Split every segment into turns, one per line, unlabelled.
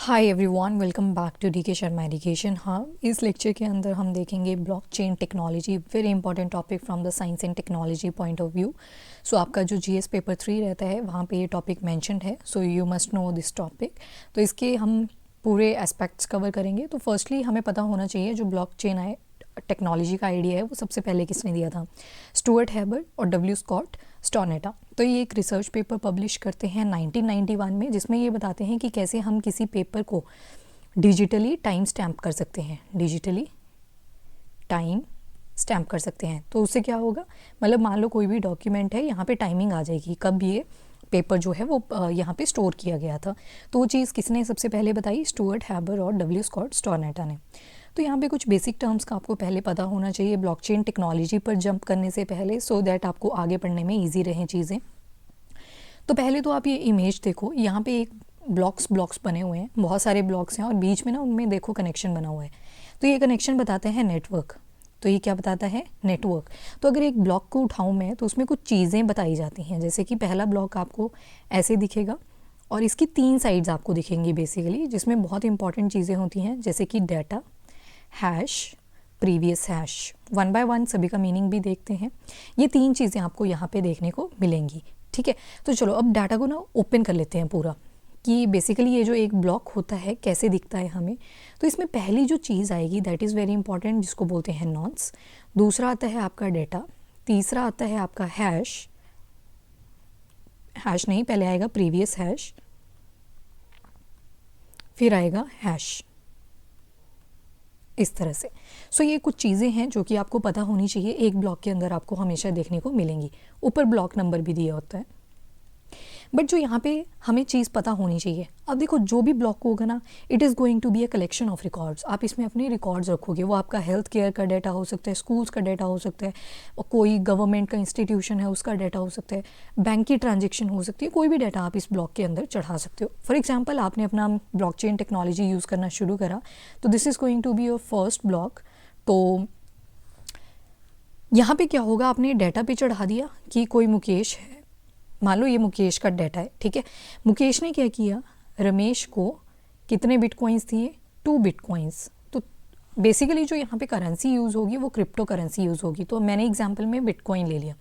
Hi everyone, welcome back to D K Sharma education. हाँ, इस lecture के अंदर हम देखेंगे blockchain technology, very important topic from the science and technology point of view. So आपका जो जीएस पेपर 3 रहता है वहाँ पे ये टॉपिक मेंशन्ड है, so you must know this topic. तो इसके हम पूरे एस्पेक्ट्स कवर करेंगे। तो फर्स्टली हमें पता होना चाहिए जो ब्लॉकचेन है टेक्नोलॉजी का आइडिया है वो सबसे पहले किसने दिया था, स्टुअर्ट हैबर और डब्ल्यू स्कॉट स्टोनेटा। तो ये एक रिसर्च पेपर पब्लिश करते हैं 1991 में, जिसमें ये बताते हैं कि कैसे हम किसी पेपर को डिजिटली टाइम स्टैम्प कर सकते हैं। डिजिटली टाइम स्टैम्प कर सकते हैं तो उससे क्या होगा, मतलब मान लो कोई भी डॉक्यूमेंट है, यहाँ पे टाइमिंग आ जाएगी कब ये पेपर जो है वो यहाँ पे स्टोर किया गया था। तो वो चीज़ किसने सबसे पहले बताई, स्टुअर्ट हैबर और डब्ल्यू स्कॉट स्टोनेटा ने। तो यहाँ पे कुछ बेसिक टर्म्स का आपको पहले पता होना चाहिए ब्लॉकचेन टेक्नोलॉजी पर जंप करने से पहले, सो दैट आपको आगे पढ़ने में ईजी रहें चीज़ें। तो पहले तो आप ये इमेज देखो, यहाँ पे एक ब्लॉक्स बने हुए हैं, बहुत सारे ब्लॉक्स हैं और बीच में ना उनमें देखो कनेक्शन बना हुआ है। तो ये कनेक्शन बताते हैं नेटवर्क। तो ये क्या बताता है, नेटवर्क। तो अगर एक ब्लॉक को उठाऊँ मैं तो उसमें कुछ चीज़ें बताई जाती हैं, जैसे कि पहला ब्लॉक आपको ऐसे दिखेगा और इसकी 3 साइड्स आपको दिखेंगी बेसिकली, जिसमें बहुत इंपॉर्टेंट चीज़ें होती हैं जैसे कि data, hash, previous hash. One by one सभी का मीनिंग भी देखते हैं। ये 3 चीज़ें आपको यहाँ पे देखने को मिलेंगी, ठीक है। तो चलो अब डाटा को ना ओपन कर लेते हैं पूरा, कि बेसिकली ये जो एक ब्लॉक होता है कैसे दिखता है हमें। तो इसमें पहली जो चीज़ आएगी दैट इज़ वेरी इंपॉर्टेंट, जिसको बोलते हैं नॉन्स। दूसरा आता है आपका डेटा, तीसरा आता है आपका हैश नहीं, पहले आएगा प्रीवियस हैश, फिर आएगा हैश, इस तरह से। सो ये कुछ चीज़ें हैं जो कि आपको पता होनी चाहिए, एक ब्लॉक के अंदर आपको हमेशा देखने को मिलेंगी। ऊपर ब्लॉक नंबर भी दिया होता है, बट जो यहाँ पे हमें चीज़ पता होनी चाहिए, अब देखो जो भी ब्लॉक होगा ना, it is going to be a collection of records. आप इसमें अपने रिकॉर्ड्स रखोगे, वो आपका हेल्थ केयर का डाटा हो सकता है, स्कूल्स का डाटा हो सकता है, और कोई गवर्नमेंट का इंस्टीट्यूशन है उसका डाटा हो सकता है, बैंक की ट्रांजेक्शन हो सकती है, कोई भी डाटा आप इस ब्लॉक के अंदर चढ़ा सकते हो। फॉर एग्जाम्पल आपने अपना ब्लॉकचेन टेक्नोलॉजी यूज़ करना शुरू करा, तो this is going to be your first block. तो यहाँ पे क्या होगा, आपने डाटा पे चढ़ा दिया कि कोई मुकेश है, मान लो ये मुकेश का डाटा है, ठीक है। मुकेश ने क्या किया, रमेश को कितने बिटकॉइंस दिए, 2 बिटकॉइंस। तो बेसिकली जो यहाँ पे करेंसी यूज़ होगी वो क्रिप्टो करेंसी यूज़ होगी। तो मैंने एग्जांपल में बिटकॉइन ले लिया,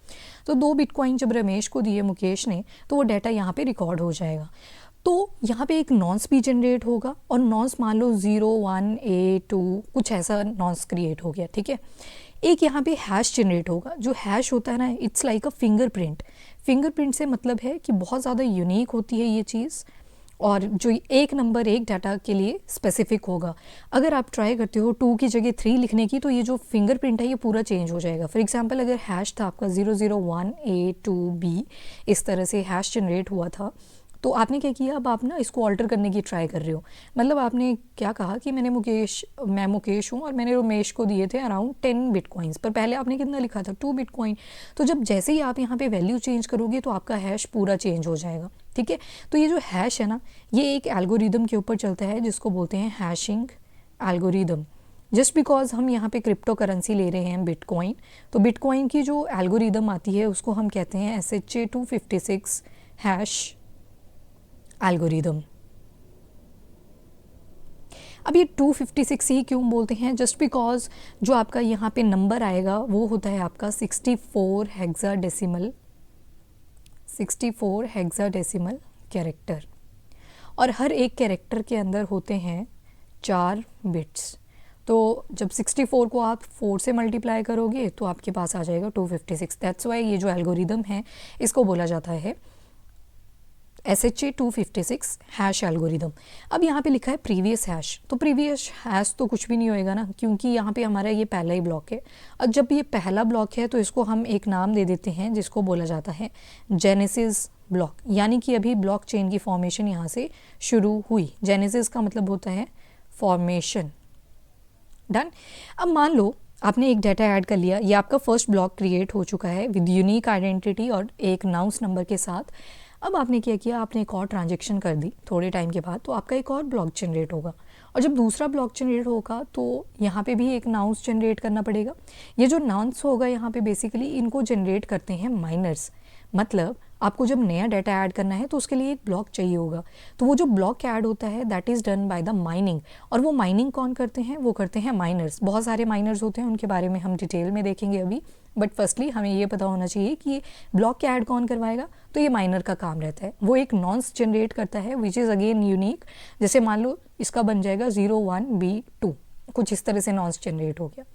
तो 2 बिटकॉइन जब रमेश को दिए मुकेश ने, तो वो डाटा यहाँ पे रिकॉर्ड हो जाएगा। तो यहाँ पे एक नॉन्स भी जनरेट होगा, और नॉन्स मान लो 0 1 A 2 कुछ ऐसा नॉन्स क्रिएट हो गया, ठीक है। एक यहाँ पे हैश जनरेट होगा। जो हैश होता है ना, it's like a fingerprint. Fingerprint से मतलब है कि बहुत ज़्यादा यूनिक होती है ये चीज़, और जो एक नंबर एक डाटा के लिए स्पेसिफिक होगा। अगर आप ट्राई करते हो 2 की जगह 3 लिखने की, तो ये जो फिंगरप्रिंट है ये पूरा चेंज हो जाएगा। फॉर एग्जांपल अगर हैश था आपका 001 A 2 B, इस तरह से हैश जनरेट हुआ था, तो आपने क्या किया, अब आप ना इसको ऑल्टर करने की ट्राई कर रहे हो। मतलब आपने क्या कहा कि मैं मुकेश हूँ और मैंने रमेश को दिए थे अराउंड 10 बिटकॉइंस, पर पहले आपने कितना लिखा था, 2 बिटकॉइन। तो जब जैसे ही आप यहाँ पे वैल्यू चेंज करोगे तो आपका हैश पूरा चेंज हो जाएगा, ठीक है। तो ये जो हैश है ना, ये एक एल्गोरिदम के ऊपर चलता है जिसको बोलते हैं हैशिंग एल्गोरिदम। जस्ट बिकॉज हम यहाँ पे क्रिप्टो करेंसी ले रहे हैं बिटकॉइन, तो बिटकॉइन की जो एल्गोरिदम आती है उसको हम कहते हैं SHA-256 हैश एल्गोरिदम। अब ये 256 ही क्यों बोलते हैं, जस्ट बिकॉज जो आपका यहाँ पे नंबर आएगा वो होता है आपका 64 हेक्साडेसिमल कैरेक्टर, और हर एक कैरेक्टर के अंदर होते हैं 4 बिट्स। तो जब 64 को आप 4 से मल्टीप्लाई करोगे तो आपके पास आ जाएगा 256। दैट्स वाई ये जो एल्गोरिदम है इसको बोला जाता है SHA-256 हैश एल्गोरिदम। अब यहाँ पे लिखा है प्रीवियस हैश, तो प्रीवियस हैश तो कुछ भी नहीं होएगा ना, क्योंकि यहाँ पे हमारा ये पहला ही ब्लॉक है। और जब ये पहला ब्लॉक है तो इसको हम एक नाम दे देते हैं जिसको बोला जाता है जेनेसिस ब्लॉक, यानी कि अभी ब्लॉक चेन की फॉर्मेशन यहाँ से शुरू हुई। जेनेसिस का मतलब होता है फॉर्मेशन। डन। अब मान लो आपने एक डाटा ऐड कर लिया, ये आपका फर्स्ट ब्लॉक क्रिएट हो चुका है विद यूनिक आइडेंटिटी और एक नाउंस नंबर के साथ। अब आपने क्या किया, आपने एक और ट्रांजेक्शन कर दी थोड़े टाइम के बाद, तो आपका एक और ब्लॉक जनरेट होगा, और जब दूसरा ब्लॉक जनरेट होगा तो यहाँ पे भी एक नाउंस जनरेट करना पड़ेगा। ये जो नाउंस होगा यहाँ पे बेसिकली इनको जनरेट करते हैं माइनर्स, मतलब आपको जब नया डाटा ऐड करना है तो उसके लिए एक ब्लॉक चाहिए होगा। तो वो जो ब्लॉक ऐड होता है that is done by the mining. और वो माइनिंग कौन करते हैं? वो करते हैं माइनर्स। बहुत सारे माइनर्स होते हैं, उनके बारे में हम डिटेल में देखेंगे अभी, बट फर्स्टली हमें ये पता होना चाहिए कि ये ब्लॉक के ऐड कौन करवाएगा। तो ये माइनर का काम रहता है। वो एक नॉन्स जनरेट करता है विच इज़ अगेन यूनिक। जैसे मान लो इसका बन जाएगा 01B2, कुछ इस तरह से नॉन्स जनरेट हो गया।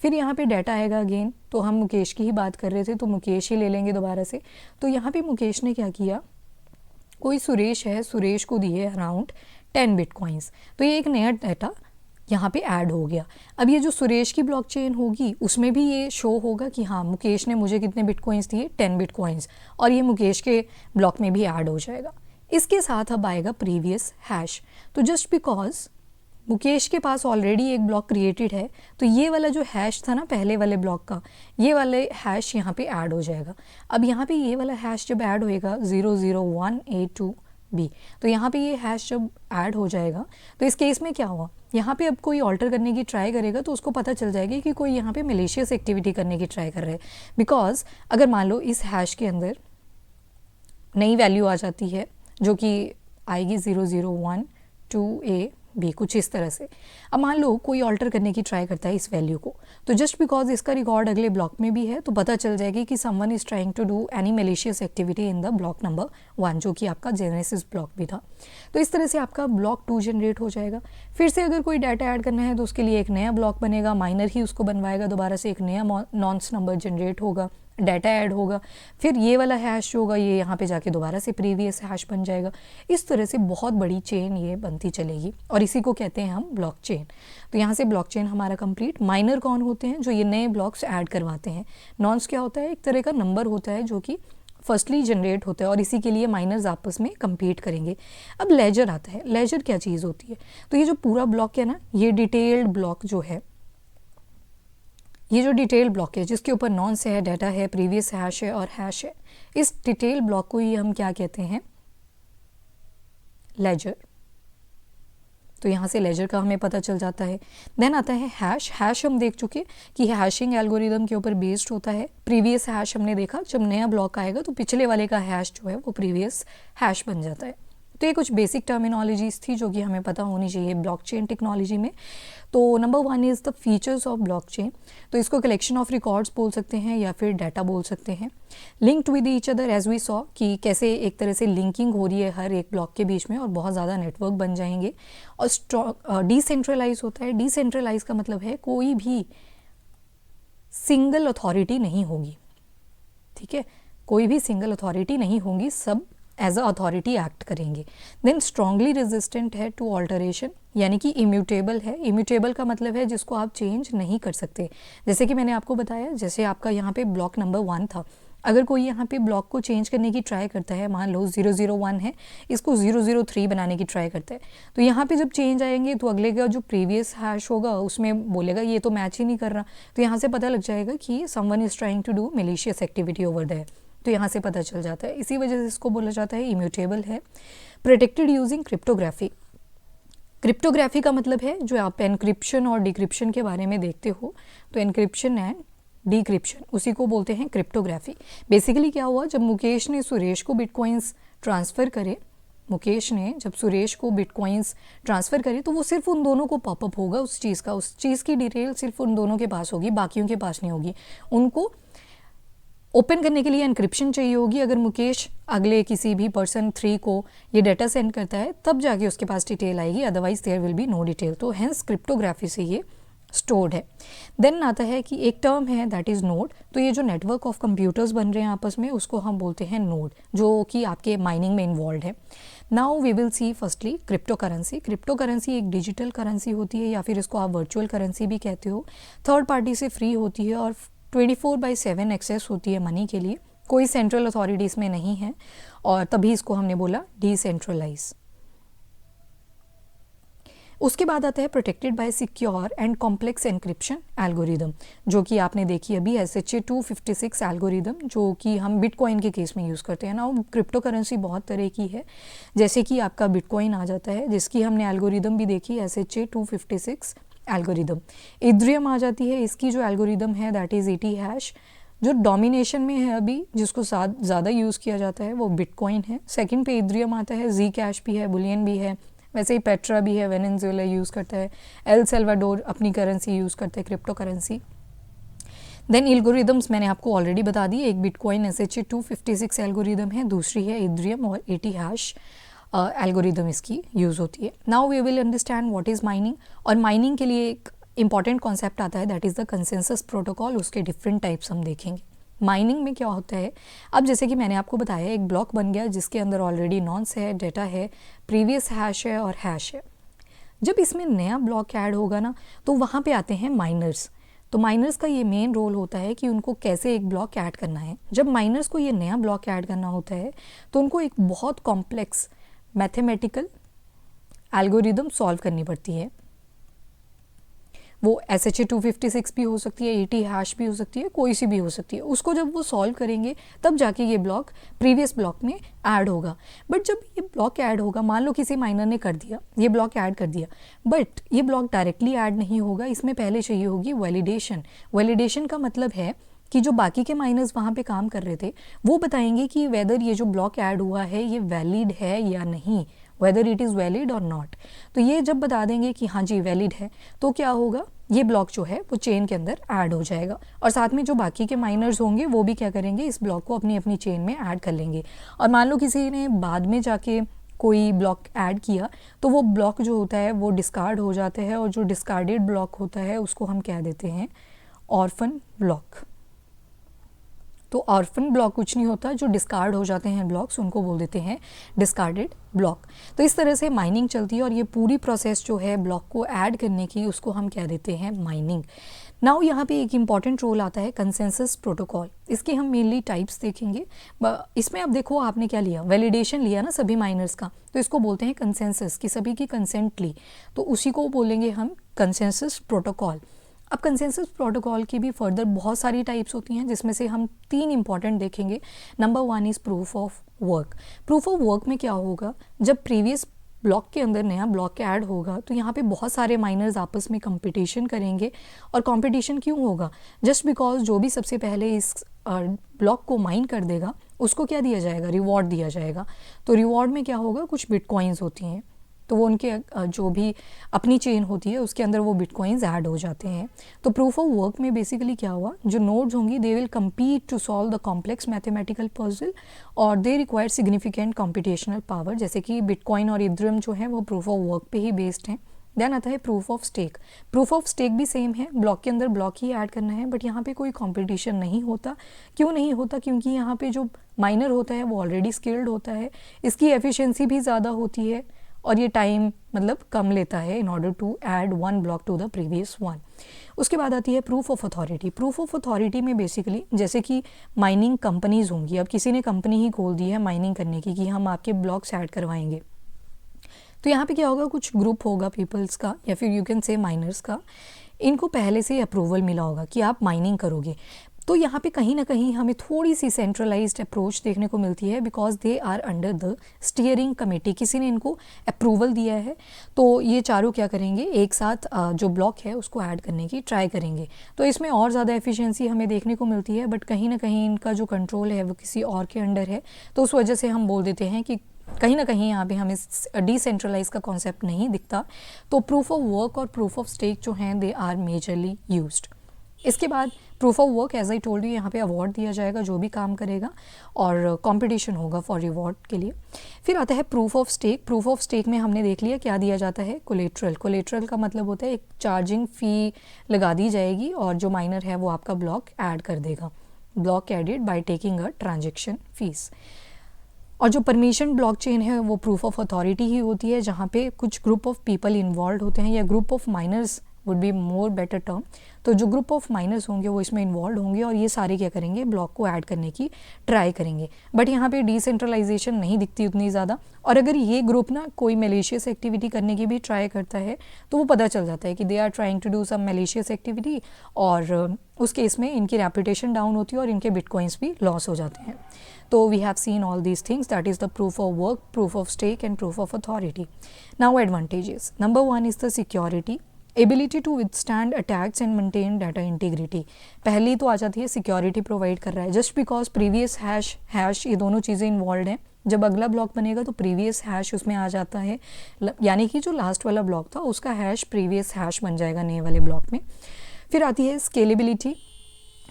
फिर यहाँ पे डाटा आएगा अगेन, तो हम मुकेश की ही बात कर रहे थे तो मुकेश ही ले लेंगे दोबारा से। तो यहाँ पे मुकेश ने क्या किया, कोई सुरेश है, सुरेश को दिए अराउंड 10 बिटकॉइंस। तो ये एक नया डाटा यहाँ पे ऐड हो गया। अब ये जो सुरेश की ब्लॉकचेन होगी उसमें भी ये शो होगा कि हाँ मुकेश ने मुझे कितने बिटकॉइंस दिए, 10 बिटकॉइंस, और ये मुकेश के ब्लॉक में भी ऐड हो जाएगा। इसके साथ अब आएगा प्रीवियस हैश। तो जस्ट बिकॉज मुकेश के पास ऑलरेडी एक ब्लॉक क्रिएटेड है तो ये वाला जो हैश था ना पहले वाले ब्लॉक का, ये वाले हैश यहाँ पे ऐड हो जाएगा। अब यहाँ पे ये वाला हैश जब ऐड होएगा 001A2B, तो यहाँ पे ये हैश जब ऐड हो जाएगा तो इस केस में क्या हुआ, यहाँ पे अब कोई ऑल्टर करने की ट्राई करेगा तो उसको पता चल जाएगी कि कोई यहाँ पे मलेशियस एक्टिविटी करने की ट्राई कर रहा है। बिकॉज अगर मान लो इस हैश के अंदर नई वैल्यू आ जाती है जो कि आएगी 0012AB, कुछ इस तरह से। अब मान लो कोई ऑल्टर करने की ट्राई करता है इस वैल्यू को, तो जस्ट बिकॉज इसका रिकॉर्ड अगले ब्लॉक में भी है तो पता चल जाएगी कि someone is trying to do any malicious activity in the block number 1, जो कि आपका जेनेसिस ब्लॉक भी था। तो इस तरह से आपका ब्लॉक 2 जनरेट हो जाएगा। फिर से अगर कोई डाटा ऐड करना है तो उसके लिए एक नया ब्लॉक बनेगा, माइनर ही उसको बनवाएगा, दोबारा से एक नया नॉन्स नंबर जनरेट होगा, डाटा ऐड होगा, फिर ये वाला हैश होगा, ये यहाँ पे जाके दोबारा से प्रीवियस हैश बन जाएगा। इस तरह से बहुत बड़ी चेन ये बनती चलेगी और इसी को कहते हैं हम ब्लॉक चेन। तो यहाँ से ब्लॉक चेन हमारा कंप्लीट। माइनर कौन होते हैं? जो ये नए ब्लॉक्स ऐड करवाते हैं। नॉन्स क्या होता है? एक तरह का नंबर होता है जो कि फर्स्टली जनरेट होता है और इसी के लिए माइनर्स आपस में compete करेंगे। अब लेजर आता है। लेजर क्या चीज़ होती है? तो ये जो पूरा ब्लॉक है ना, ये डिटेल्ड ब्लॉक जो है, ये जो डिटेल ब्लॉक है जिसके ऊपर नॉन्स है, डाटा है, प्रीवियस हैश है और हैश है, इस डिटेल ब्लॉक को ही हम क्या कहते हैं? लेजर। तो यहाँ से लेजर का हमें पता चल जाता है। देन आता है हैश। हैश हम देख चुके कि हैशिंग एल्गोरिदम के ऊपर बेस्ड होता है। प्रीवियस हैश हमने देखा, जब नया ब्लॉक आएगा तो पिछले वाले का हैश जो है वो प्रीवियस हैश बन जाता है। तो ये कुछ बेसिक टर्मिनोलॉजीज थी जो कि हमें पता होनी चाहिए ब्लॉकचेन टेक्नोलॉजी में। तो number 1 is the features of blockchain. तो इसको कलेक्शन ऑफ रिकॉर्ड्स बोल सकते हैं या फिर डाटा बोल सकते हैं। Linked with each other as we saw कि कैसे एक तरह से लिंकिंग हो रही है हर एक ब्लॉक के बीच में और बहुत ज़्यादा नेटवर्क बन जाएंगे। और डिसेंट्रलाइज होता है। डिसेंट्रलाइज का मतलब है कोई भी सिंगल अथॉरिटी नहीं होगी, ठीक है, कोई भी सिंगल अथॉरिटी नहीं होंगी, सब एज अ अथॉरिटी एक्ट करेंगे। देन स्ट्रांगली रेजिस्टेंट है टू ऑल्टरेशन, यानी कि इम्यूटेबल है। इम्यूटेबल का मतलब है जिसको आप चेंज नहीं कर सकते। जैसे कि मैंने आपको बताया, जैसे आपका यहाँ पे ब्लॉक नंबर 1 था, अगर कोई यहाँ पे ब्लॉक को चेंज करने की ट्राई करता है, मान लो 001 है, इसको 003 बनाने की ट्राई करता है, तो यहाँ पे जब चेंज आएंगे तो अगले का जो प्रीवियस हैश होगा उसमें बोलेगा ये तो मैच ही नहीं कर रहा। तो यहाँ से पता लग जाएगा कि someone is trying to do malicious activity over there. तो यहाँ से पता चल जाता है। इसी वजह से इसको बोला जाता है इम्यूटेबल है। Protected using cryptography. क्रिप्टोग्राफी का मतलब है जो आप एनक्रिप्शन और डिक्रिप्शन के बारे में देखते हो, तो एनक्रिप्शन एंड डिक्रिप्शन उसी को बोलते हैं क्रिप्टोग्राफी। बेसिकली क्या हुआ, जब मुकेश ने सुरेश को बिटकॉइंस ट्रांसफ़र करे, मुकेश ने जब सुरेश को बिटकॉइंस ट्रांसफ़र करे तो वो सिर्फ उन दोनों को पॉपअप होगा उस चीज़ का, उस चीज़ की डिटेल सिर्फ उन दोनों के पास होगी, बाकियों के पास नहीं होगी। उनको ओपन करने के लिए एनक्रिप्शन चाहिए होगी। अगर मुकेश अगले किसी भी पर्सन 3 को ये डाटा सेंड करता है तब जाके उसके पास डिटेल आएगी, otherwise there will be no detail. तो हेंस क्रिप्टोग्राफी से ये स्टोर्ड है। देन आता है कि एक टर्म है दैट इज़ नोड। तो ये जो नेटवर्क ऑफ कंप्यूटर्स बन रहे हैं आपस में उसको हम बोलते हैं नोड, जो कि आपके माइनिंग में इन्वॉल्व है। Now we will see firstly crypto currency. Crypto currency एक डिजिटल करेंसी होती है या फिर इसको आप वर्चुअल करेंसी भी कहते हो। थर्ड पार्टी से फ्री होती है और 24/7 एक्सेस होती है मनी के लिए। कोई सेंट्रल अथॉरिटी इसमें नहीं है और तभी इसको हमने बोला डिसेंट्रलाइज। उसके बाद आता है protected by secure and complex encryption algorithm, जो कि आपने देखी अभी SHA-256 एल्गोरिदम, जो कि हम बिटकॉइन के केस में यूज़ करते हैं ना। क्रिप्टो करेंसी बहुत तरह की है, जैसे कि आपका बिटकॉइन आ जाता है जिसकी हमने एल्गोरिदम भी देखी SHA-256 एल्गोरिदम। इथेरियम आ जाती है, इसकी जो एल्गोरिदम है दैट इज़ ET हैश। जो डोमिनेशन में है अभी, जिसको ज़्यादा यूज़ किया जाता है, वो बिटकॉइन है। सेकंड पे इथेरियम आता है, जी कैश भी है, बुलियन भी है, वैसे ही पेट्रा भी है, वेनेजुएला यूज़ करता है, एल सल्वाडोर अपनी करेंसी यूज़ करता है, क्रिप्टो करेंसी। देन एल्गोरिदम्स मैंने आपको ऑलरेडी बता दी, एक बिटकॉइन SHA-256 एल्गोरिदम है, दूसरी है इथेरियम और 80 हैश एल्गोरिदम इसकी यूज़ होती है। Now we will understand what is mining, और माइनिंग के लिए एक इंपॉर्टेंट कॉन्सेप्ट आता है, that is the consensus protocol. उसके डिफरेंट टाइप्स हम देखेंगे। माइनिंग में क्या होता है, अब जैसे कि मैंने आपको बताया, एक ब्लॉक बन गया जिसके अंदर ऑलरेडी नॉन्स है, डेटा है, प्रीवियस हैश है और हैश है। जब इसमें नया ब्लॉक ऐड होगा ना, तो वहाँ पे आते हैं माइनर्स। तो माइनर्स का ये मेन रोल होता है कि उनको कैसे एक ब्लॉक ऐड करना है। जब माइनर्स को ये नया ब्लॉक ऐड करना होता है, तो उनको एक बहुत कॉम्प्लेक्स मैथमेटिकल एल्गोरिदम सॉल्व करनी पड़ती है। वो SHA-256 भी हो सकती है, 80 हैश भी हो सकती है, कोई सी भी हो सकती है। उसको जब वो सॉल्व करेंगे तब जाके ये ब्लॉक प्रीवियस ब्लॉक में ऐड होगा। बट जब ये ब्लॉक ऐड होगा, मान लो किसी माइनर ने कर दिया, ये ब्लॉक ऐड कर दिया, बट ये ब्लॉक डायरेक्टली ऐड नहीं होगा, इसमें पहले चाहिए होगी वैलिडेशन। वैलिडेशन का मतलब है कि जो बाकी के माइनर्स वहाँ पे काम कर रहे थे, वो बताएंगे कि वेदर ये जो ब्लॉक ऐड हुआ है ये वैलिड है या नहीं, वेदर इट इज़ वैलिड और नॉट। तो ये जब बता देंगे कि हाँ जी वैलिड है, तो क्या होगा, ये ब्लॉक जो है वो चेन के अंदर ऐड हो जाएगा, और साथ में जो बाकी के माइनर्स होंगे वो भी क्या करेंगे, इस ब्लॉक को अपनी अपनी चेन में ऐड कर लेंगे। और मान लो किसी ने बाद में जाके कोई ब्लॉक ऐड किया, तो वो ब्लॉक जो होता है वो डिस्कार्ड हो जाता है, और जो डिस्कार्डेड ब्लॉक होता है उसको हम कह देते हैं ऑर्फन ब्लॉक। तो ऑर्फन ब्लॉक कुछ नहीं होता, जो डिस्कार्ड हो जाते हैं ब्लॉक्स उनको बोल देते हैं डिस्कार्डेड ब्लॉक। तो इस तरह से माइनिंग चलती है, और ये पूरी प्रोसेस जो है ब्लॉक को ऐड करने की, उसको हम कह देते हैं माइनिंग। नाउ यहाँ पे एक इम्पॉर्टेंट रोल आता है कंसेंसस प्रोटोकॉल। इसके हम मेनली टाइप्स देखेंगे। इसमें अब देखो आपने क्या लिया, वैलिडेशन लिया ना सभी माइनर्स का, तो इसको बोलते हैं कंसेंसस, कि सभी की कंसेंट ली, तो उसी को बोलेंगे हम कंसेंसस प्रोटोकॉल। अब कंसेंसस प्रोटोकॉल की भी फर्दर बहुत सारी टाइप्स होती हैं, जिसमें से हम 3 इंपॉर्टेंट देखेंगे। Number 1 is proof of work. Proof of work में क्या होगा, जब प्रीवियस ब्लॉक के अंदर नया ब्लॉक ऐड होगा, तो यहाँ पे बहुत सारे माइनर्स आपस में कंपटीशन करेंगे। और कंपटीशन क्यों होगा, जस्ट बिकॉज जो भी सबसे पहले इस ब्लॉक को माइन कर देगा उसको क्या दिया जाएगा, रिवॉर्ड दिया जाएगा। तो रिवॉर्ड में क्या होगा, कुछ बिटकॉइंस होती हैं, तो वो उनके जो भी अपनी चेन होती है उसके अंदर वो बिटकॉइंस ऐड हो जाते हैं। तो प्रूफ ऑफ वर्क में बेसिकली क्या हुआ, जो नोड्स होंगी they will compete to solve the complex mathematical puzzle, और they require significant computational power. जैसे कि बिटकॉइन और इथेरियम जो है वो प्रूफ ऑफ वर्क पे ही बेस्ड हैं। देन आता है proof of stake. Proof of stake भी सेम है, ब्लॉक के अंदर ब्लॉक ही ऐड करना है, बट यहाँ पे कोई कंपटीशन नहीं होता। क्यों नहीं होता, क्योंकि यहाँ पे जो माइनर होता है वो ऑलरेडी स्किल्ड होता है, इसकी एफिशिएंसी भी ज़्यादा होती है, और ये टाइम मतलब कम लेता है in order to add one block to the previous one. उसके बाद आती है proof of authority. Proof of authority में बेसिकली जैसे कि माइनिंग कंपनीज होंगी, अब किसी ने कंपनी ही खोल दी है माइनिंग करने की कि हम आपके ब्लॉक्स ऐड करवाएंगे, तो यहाँ पे क्या होगा, कुछ ग्रुप होगा पीपल्स का, या फिर यू कैन से माइनर्स का, इनको पहले से अप्रूवल मिला होगा कि आप माइनिंग करोगे। तो यहाँ पे कहीं ना कहीं हमें थोड़ी सी सेंट्रलाइज्ड अप्रोच देखने को मिलती है, because they are under the steering committee. किसी ने इनको अप्रूवल दिया है, तो ये चारों क्या करेंगे, एक साथ जो ब्लॉक है उसको ऐड करने की ट्राई करेंगे। तो इसमें और ज़्यादा एफिशिएंसी हमें देखने को मिलती है, बट कहीं ना कहीं इनका जो कंट्रोल है वो किसी और के अंडर है, तो उस वजह से हम बोल देते हैं कि कहीं ना कहीं यहाँ पे हमें डिसेंट्रलाइज का कॉन्सेप्ट नहीं दिखता। तो प्रूफ ऑफ वर्क और प्रूफ ऑफ स्टेक जो हैं दे आर मेजरली यूज्ड। इसके बाद proof of work, as I told you, यहाँ पे अवार्ड दिया जाएगा जो भी काम करेगा, और कंपटीशन होगा फॉर रिवॉर्ड के लिए। फिर आता है proof of stake. Proof of stake में हमने देख लिया क्या दिया जाता है, कोलेट्रल। कोलेट्रल का मतलब होता है एक चार्जिंग फ़ी लगा दी जाएगी, और जो माइनर है वो आपका ब्लॉक ऐड कर देगा, block added by taking a transaction fees. और जो परमिशन ब्लॉकचेन है वो प्रूफ ऑफ अथॉरिटी ही होती है, जहाँ पे कुछ ग्रुप ऑफ पीपल इन्वॉल्व होते हैं, या group of miners would be more better term. तो जो ग्रुप ऑफ माइनर्स होंगे वो इसमें इन्वॉल्व होंगे, और ये सारे क्या करेंगे, ब्लॉक को ऐड करने की ट्राई करेंगे। बट यहाँ पे डिसेंट्रलाइजेशन नहीं दिखती उतनी ज़्यादा, और अगर ये ग्रुप ना कोई मैलिशियस एक्टिविटी करने की भी ट्राई करता है, तो वो पता चल जाता है कि they are trying to do some malicious activity, और उस केस में इनकी रेपुटेशन डाउन होती है और इनके बिटकॉइंस भी लॉस हो जाते हैं। तो we have seen all these things, that is the proof of work, proof of stake and proof of authority. Now advantages. Number 1 is the security. Ability to withstand attacks and maintain data integrity, पहली तो आ जाती है security provide कर रहा है, just because previous hash ये दोनों चीज़ें इन्वॉल्व हैं। जब अगला ब्लॉक बनेगा तो प्रीवियस हैश उसमें आ जाता है, यानी कि जो लास्ट वाला ब्लॉक था उसका हैश प्रीवियस हैश बन जाएगा नए वाले ब्लॉक में। फिर आती है scalability,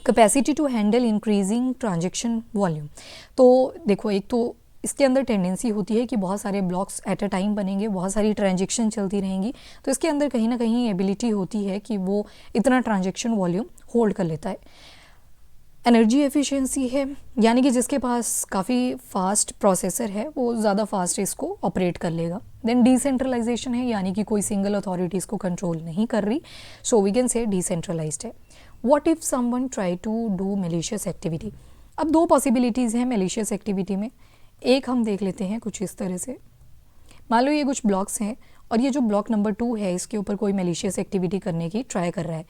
capacity to handle increasing transaction volume. तो देखो, एक तो इसके अंदर टेंडेंसी होती है कि बहुत सारे ब्लॉक्स एट अ टाइम बनेंगे, बहुत सारी ट्रांजेक्शन चलती रहेंगी, तो इसके अंदर कहीं ना कहीं एबिलिटी होती है कि वो इतना ट्रांजेक्शन वॉल्यूम होल्ड कर लेता है। एनर्जी एफिशिएंसी है, यानी कि जिसके पास काफ़ी फास्ट प्रोसेसर है वो ज़्यादा फास्ट इसको ऑपरेट कर लेगा। देन डिसेंट्रलाइजेशन है, यानी कि कोई सिंगल अथॉरिटी इसको कंट्रोल नहीं कर रही, so we can say decentralised है। What if someone try to do malicious activity, अब दो पॉसिबिलिटीज़ हैं मैलिशियस एक्टिविटी में। एक हम देख लेते हैं कुछ इस तरह से, मान लो ये कुछ ब्लॉक्स हैं और ये जो ब्लॉक नंबर 2 है इसके ऊपर कोई मैलिशियस एक्टिविटी करने की ट्राई कर रहा है।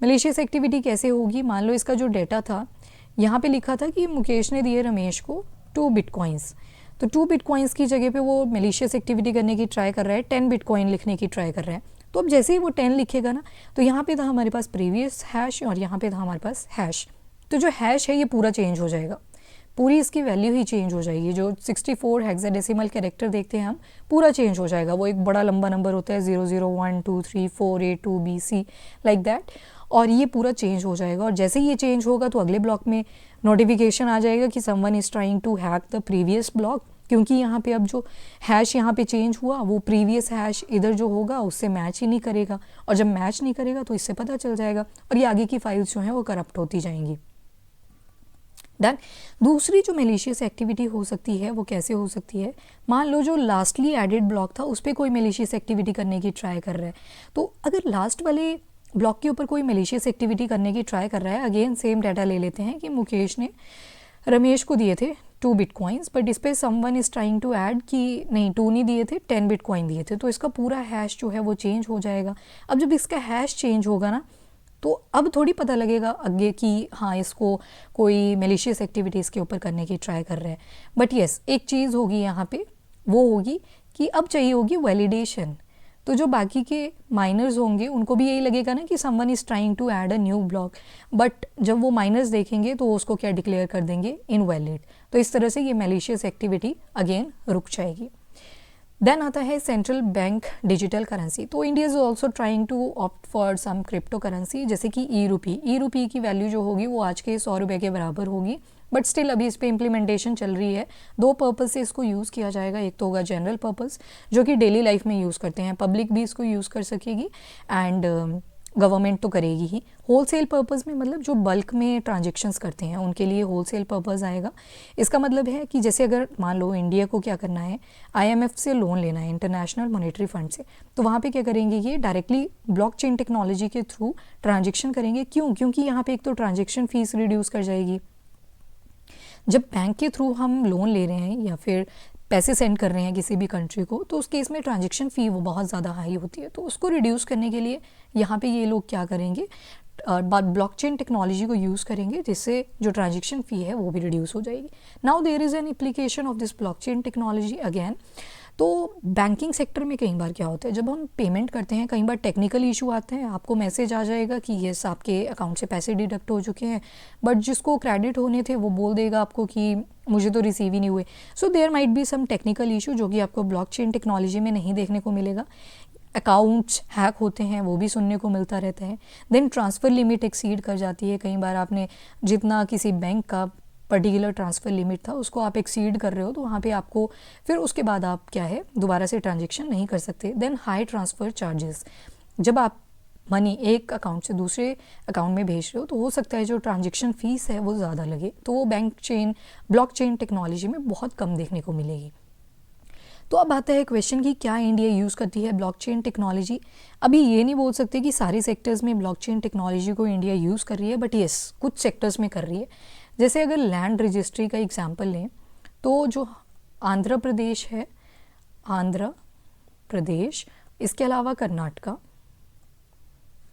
मैलिशियस एक्टिविटी कैसे होगी, मान लो इसका जो डेटा था यहाँ पे लिखा था कि मुकेश ने दिए रमेश को 2 बिटकॉइंस, तो 2 बिटकॉइंस की जगह पे वो मैलिशियस एक्टिविटी करने की ट्राई कर रहा है, 10 बिटकॉइन लिखने की ट्राई कर रहा है। तो अब जैसे ही वो 10 लिखेगा ना, तो यहाँ पे था हमारे पास प्रीवियस हैश और यहाँ पे था हमारे पास हैश, तो जो हैश है ये पूरा चेंज हो जाएगा, पूरी इसकी वैल्यू ही चेंज हो जाएगी। जो 64 हेक्साडेसिमल कैरेक्टर देखते हैं हम, पूरा चेंज हो जाएगा। वो एक बड़ा लंबा नंबर होता है 001234A2BC लाइक दैट, और ये पूरा चेंज हो जाएगा। और जैसे ही ये चेंज होगा तो अगले ब्लॉक में नोटिफिकेशन आ जाएगा कि someone is trying to hack the previous block, क्योंकि यहाँ पे अब जो हैश यहाँ पे चेंज हुआ वो प्रीवियस हैश इधर जो होगा उससे मैच ही नहीं करेगा, और जब मैच नहीं करेगा तो इससे पता चल जाएगा और ये आगे की फाइल्स जो हैं वो करप्ट होती जाएंगी। डन। दूसरी जो मैलिशियस एक्टिविटी हो सकती है वो कैसे हो सकती है, मान लो जो लास्टली एडेड ब्लॉक था उस पर कोई मैलिशियस एक्टिविटी करने की ट्राई कर रहा है, तो अगर लास्ट वाले ब्लॉक के ऊपर कोई मैलिशियस एक्टिविटी करने की ट्राई कर रहा है, अगेन सेम डाटा ले लेते हैं कि मुकेश ने रमेश को दिए थे 2 बिटकॉइंस, बट इस पर someone is trying to add कि नहीं 2 नहीं दिए थे 10 बिटकॉइन दिए थे, तो इसका पूरा हैश जो है वो चेंज हो जाएगा। अब जब इसका हैश चेंज होगा ना, तो अब थोड़ी पता लगेगा आगे कि हाँ इसको कोई मैलिशियस एक्टिविटीज़ के ऊपर करने की ट्राई कर रहे हैं। बट येस, एक चीज़ होगी यहाँ पे, वो होगी कि अब चाहिए होगी वैलिडेशन। तो जो बाकी के माइनर्स होंगे उनको भी यही लगेगा ना कि someone is trying to add a new block, but जब वो माइनर्स देखेंगे तो उसको क्या डिक्लेयर कर देंगे, इनवैलिड। तो इस तरह से ये मैलिशियस एक्टिविटी अगेन रुक जाएगी। देन आता है सेंट्रल बैंक डिजिटल करेंसी। तो India is also trying to opt for some crypto currency, जैसे कि ई रुपी की वैल्यू जो होगी वो आज के 100 रुपये के बराबर होगी, बट स्टिल अभी इस पर इम्प्लीमेंटेशन चल रही है। 2 पर्पज़ से इसको यूज़ किया जाएगा, एक तो होगा जनरल पर्पज़ जो कि डेली लाइफ में यूज़ करते हैं, पब्लिक भी इसको यूज़ कर सकेगी एंड गवर्नमेंट तो करेगी ही। होलसेल पर्पज़ में मतलब जो बल्क में ट्रांजेक्शन्स करते हैं उनके लिए होलसेल पर्पज़ आएगा। इसका मतलब है कि जैसे अगर मान लो इंडिया को क्या करना है, IMF से लोन लेना है, इंटरनेशनल मॉनेटरी फंड से, तो वहाँ पे क्या करेंगे, ये डायरेक्टली ब्लॉकचेन टेक्नोलॉजी के थ्रू ट्रांजेक्शन करेंगे। क्यों? क्योंकि यहाँ पे एक तो ट्रांजेक्शन फ़ीस रिड्यूस कर जाएगी। जब बैंक के थ्रू हम लोन ले रहे हैं या फिर पैसे सेंड कर रहे हैं किसी भी कंट्री को, तो उस केस में ट्रांजैक्शन फ़ी वो बहुत ज़्यादा हाई होती है, तो उसको रिड्यूस करने के लिए यहाँ पे ये लोग क्या करेंगे, ब्लॉकचेन टेक्नोलॉजी को यूज़ करेंगे, जिससे जो ट्रांजैक्शन फ़ी है वो भी रिड्यूस हो जाएगी। Now there is an application of this blockchain technology again. तो बैंकिंग सेक्टर में कई बार क्या होता है, जब हम पेमेंट करते हैं कई बार टेक्निकल इशू आते हैं, आपको मैसेज आ जाएगा कि यस आपके अकाउंट से पैसे डिडक्ट हो चुके हैं, बट जिसको क्रेडिट होने थे वो बोल देगा आपको कि मुझे तो रिसीव ही नहीं हुए। So there might be some technical issue जो कि आपको ब्लॉकचेन टेक्नोलॉजी में नहीं देखने को मिलेगा। अकाउंट्स हैक होते हैं वो भी सुनने को मिलता रहता है। देन ट्रांसफ़र लिमिट एक्सीड कर जाती है, कई बार आपने जितना किसी बैंक का पर्टिकुलर ट्रांसफ़र लिमिट था उसको आप एक्सीड कर रहे हो, तो वहाँ पे आपको फिर उसके बाद आप क्या है दोबारा से ट्रांजेक्शन नहीं कर सकते। देन हाई ट्रांसफ़र चार्जेस, जब आप मनी एक अकाउंट से दूसरे अकाउंट में भेज रहे हो तो हो सकता है जो ट्रांजेक्शन फ़ीस है वो ज़्यादा लगे, तो वो ब्लॉकचेन टेक्नोलॉजी में बहुत कम देखने को मिलेगी। तो अब आता है क्वेश्चन कि क्या इंडिया यूज़ करती है ब्लॉकचेन टेक्नोलॉजी। अभी ये नहीं बोल सकते कि सारे सेक्टर्स में ब्लॉकचेन टेक्नोलॉजी को इंडिया यूज़ कर रही है, बट येस कुछ सेक्टर्स में कर रही है। जैसे अगर लैंड रजिस्ट्री का एग्जांपल लें तो जो आंध्र प्रदेश है, आंध्र प्रदेश, इसके अलावा कर्नाटका,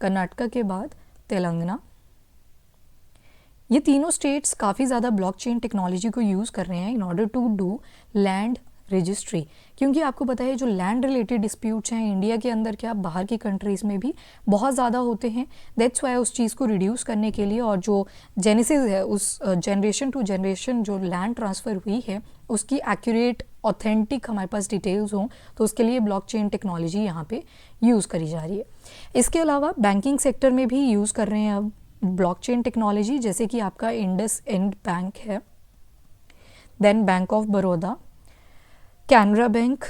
कर्नाटका के बाद तेलंगाना, ये तीनों स्टेट्स काफ़ी ज़्यादा ब्लॉकचेन टेक्नोलॉजी को यूज़ कर रहे हैं in order to do land registry, क्योंकि आपको पता है जो लैंड रिलेटेड डिस्प्यूट्स हैं इंडिया के अंदर क्या बाहर की कंट्रीज़ में भी बहुत ज़्यादा होते हैं। दैट्स वाई उस चीज़ को रिड्यूस करने के लिए और जो जेनेसिस है उस जनरेशन टू जनरेशन जो लैंड ट्रांसफ़र हुई है उसकी एक्यूरेट ऑथेंटिक हमारे पास डिटेल्स हों, तो उसके लिए ब्लॉकचेन टेक्नोलॉजी यहाँ पे यूज़ करी जा रही है। इसके अलावा बैंकिंग सेक्टर में भी यूज़ कर रहे हैं अब ब्लॉकचेन टेक्नोलॉजी, जैसे कि आपका इंडस इंड बैंक है, then bank of Baroda, Canara bank,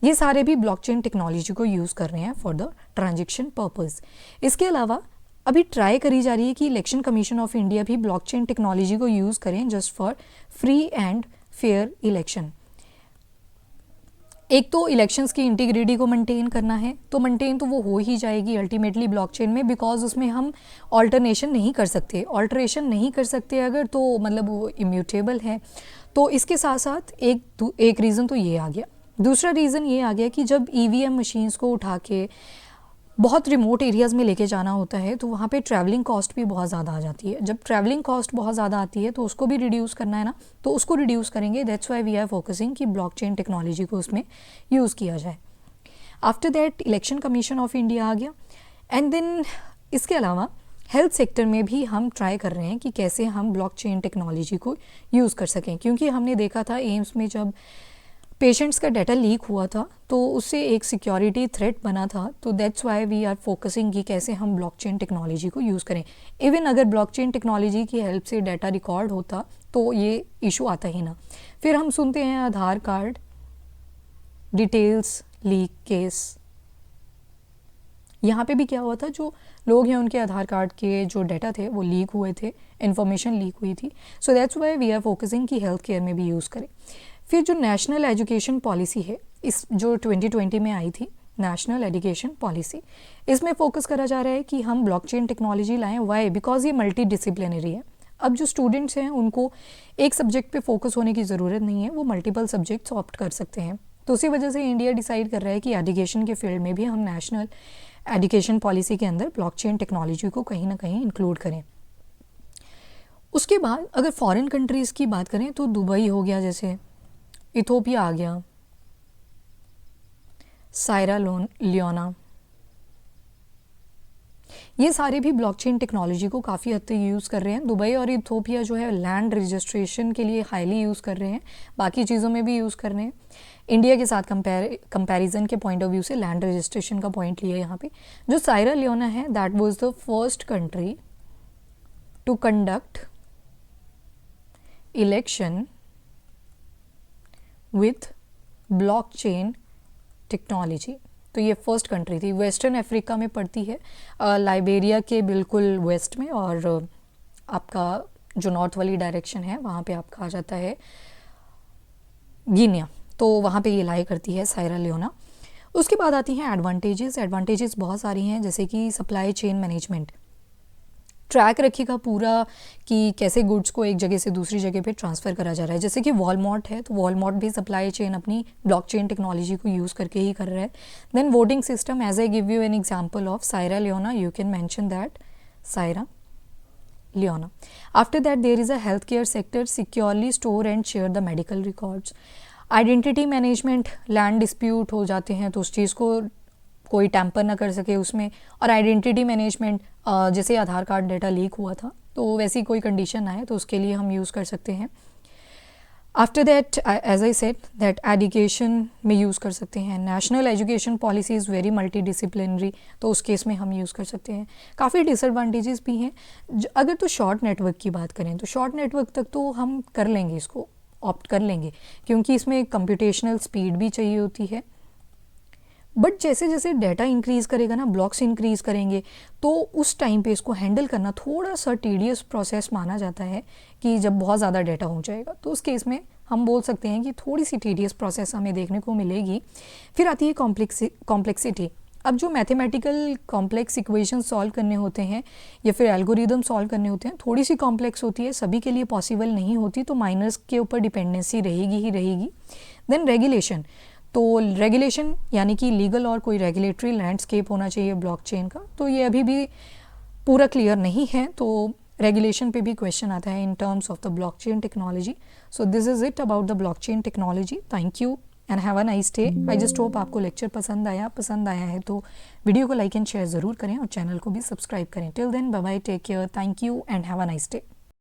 ये सारे भी ब्लॉकचेन टेक्नोलॉजी को यूज़ कर रहे हैं फॉर द ट्रांजैक्शन पर्पस। इसके अलावा अभी ट्राई करी जा रही है कि इलेक्शन कमीशन ऑफ इंडिया भी ब्लॉकचेन टेक्नोलॉजी को यूज़ करें just for free and fair election. एक तो इलेक्शंस की इंटीग्रिटी को मेंटेन करना है, तो मेंटेन तो वो हो ही जाएगी अल्टीमेटली ब्लॉकचेन में, बिकॉज उसमें हम ऑल्टरनेशन नहीं कर सकते, ऑल्टरेशन नहीं कर सकते अगर, तो मतलब वो इम्यूटेबल है। तो इसके साथ साथ एक रीज़न तो ये आ गया। दूसरा रीज़न ये आ गया कि जब ईवीएम मशीन्स को उठा के बहुत रिमोट एरियाज़ में लेके जाना होता है तो वहाँ पे ट्रैवलिंग कॉस्ट भी बहुत ज़्यादा आ जाती है। जब ट्रैवलिंग कॉस्ट बहुत ज़्यादा आती है तो उसको भी रिड्यूस करना है ना, तो उसको रिड्यूस करेंगे। That's why we are focusing कि ब्लॉकचेन टेक्नोलॉजी को उसमें यूज़ किया जाए। After that election commission of India आ गया, एंड देन इसके अलावा हेल्थ सेक्टर में भी हम ट्राई कर रहे हैं कि कैसे हम ब्लॉकचेन टेक्नोलॉजी को यूज़ कर सकें, क्योंकि हमने देखा था एम्स में जब पेशेंट्स का डाटा लीक हुआ था तो उससे एक सिक्योरिटी थ्रेट बना था। तो that's why we are focusing कि कैसे हम ब्लॉकचेन टेक्नोलॉजी को यूज़ करें। इवन अगर ब्लॉकचेन टेक्नोलॉजी की हेल्प से डाटा रिकॉर्ड होता तो ये इशू आता ही ना। फिर हम सुनते हैं आधार कार्ड डिटेल्स लीक केस, यहाँ पे भी क्या हुआ था, जो लोग हैं उनके आधार कार्ड के जो डाटा थे वो लीक हुए थे, इन्फॉर्मेशन लीक हुई थी। So that's why we are focusing कि हेल्थ केयर में भी यूज़ करें। फिर जो नेशनल एजुकेशन पॉलिसी है, इस जो 2020 में आई थी नेशनल एजुकेशन पॉलिसी, इसमें फोकस करा जा रहा है कि हम ब्लॉकचेन टेक्नोलॉजी लाएं। वाई? बिकॉज ये मल्टी डिसिप्लिनरी है। अब जो स्टूडेंट्स हैं उनको एक सब्जेक्ट पे फोकस होने की ज़रूरत नहीं है, वो मल्टीपल सब्जेक्ट्स ऑप्ट कर सकते हैं। तो उसी वजह से इंडिया डिसाइड कर रहा है कि एजुकेशन के फील्ड में भी हम नेशनल एजुकेशन पॉलिसी के अंदर ब्लॉकचेन टेक्नोलॉजी को कहीं ना कहीं इंक्लूड करें। उसके बाद अगर फॉरेन कंट्रीज़ की बात करें तो दुबई हो गया, जैसे इथोपिया आ गया, सायरा लियोना, ये सारे भी ब्लॉकचेन टेक्नोलॉजी को काफ़ी हद तक यूज़ कर रहे हैं। दुबई और इथोपिया जो है लैंड रजिस्ट्रेशन के लिए हाईली यूज़ कर रहे हैं, बाकी चीज़ों में भी यूज़ कर रहे हैं। इंडिया के साथ कंपैरिजन के पॉइंट ऑफ व्यू से लैंड रजिस्ट्रेशन का पॉइंट लिया यहाँ पे। जो सायरा लियोना है that was the first country to conduct election with blockchain technology. तो ये फर्स्ट कंट्री थी, वेस्टर्न अफ्रीका में पड़ती है, लाइबेरिया के बिल्कुल वेस्ट में, और आपका जो नॉर्थ वाली डायरेक्शन है वहाँ पे आपका आ जाता है गिनिया। तो वहाँ पे ये लाई करती है सायरा लियोना। उसके बाद आती हैं एडवांटेजेस बहुत सारी हैं, जैसे कि सप्लाई चेन मैनेजमेंट, ट्रैक रखिएगा पूरा कि कैसे गुड्स को एक जगह से दूसरी जगह पे ट्रांसफ़र करा जा रहा है। जैसे कि वॉलमार्ट है तो वॉलमार्ट भी सप्लाई चेन अपनी ब्लॉकचेन टेक्नोलॉजी को यूज़ करके ही कर रहा है। Then voting system, as I give you an example of Sierra Leone, you can mention that Sierra Leone. After that there is a health care sector, securely store and share the medical records. Identity management, land dispute हो जाते हैं तो उस चीज़ को कोई tamper ना कर सके उसमें। और आइडेंटिटी मैनेजमेंट, जैसे आधार कार्ड डेटा लीक हुआ था तो वैसी कोई कंडीशन आए तो उसके लिए हम यूज़ कर सकते हैं। After that as I said that education में यूज़ कर सकते हैं। National education policy is very multidisciplinary, तो उस केस में हम यूज़ कर सकते हैं। काफ़ी डिसएडवांटेजेस भी हैं। अगर तो शॉर्ट नेटवर्क की बात करें तो शॉर्ट नेटवर्क तक तो हम कर लेंगे, इसको ऑप्ट कर लेंगे, क्योंकि इसमें कंप्यूटेशनल स्पीड भी चाहिए होती है। बट जैसे जैसे डाटा इंक्रीज़ करेगा ना, ब्लॉक्स इंक्रीज़ करेंगे, तो उस टाइम पे इसको हैंडल करना थोड़ा सा टीडियस प्रोसेस माना जाता है कि जब बहुत ज़्यादा डाटा हो जाएगा तो उस केस में हम बोल सकते हैं कि थोड़ी सी टीडियस प्रोसेस हमें देखने को मिलेगी। फिर आती है कॉम्प्लेक्सिटी। अब जो मैथमेटिकल कॉम्प्लेक्स इक्वेशन सॉल्व करने होते हैं या फिर एल्गोरिदम सॉल्व करने होते हैं, थोड़ी सी कॉम्प्लेक्स होती है, सभी के लिए पॉसिबल नहीं होती, तो माइनर्स के ऊपर डिपेंडेंसी रहेगी ही रहेगी। देन रेगुलेशन, तो रेगुलेशन यानी कि लीगल और कोई रेगुलेटरी लैंडस्केप होना चाहिए ब्लॉकचेन का, तो ये अभी भी पूरा क्लियर नहीं है। तो रेगुलेशन पे भी क्वेश्चन आता है in terms of the blockchain technology. So this is it about the blockchain technology. Thank you and have a nice day. I just hope आपको लेक्चर पसंद आया है तो वीडियो को लाइक एंड शेयर ज़रूर करें और चैनल को भी सब्सक्राइब करें. Till then bye bye, take care, thank you and have a nice day.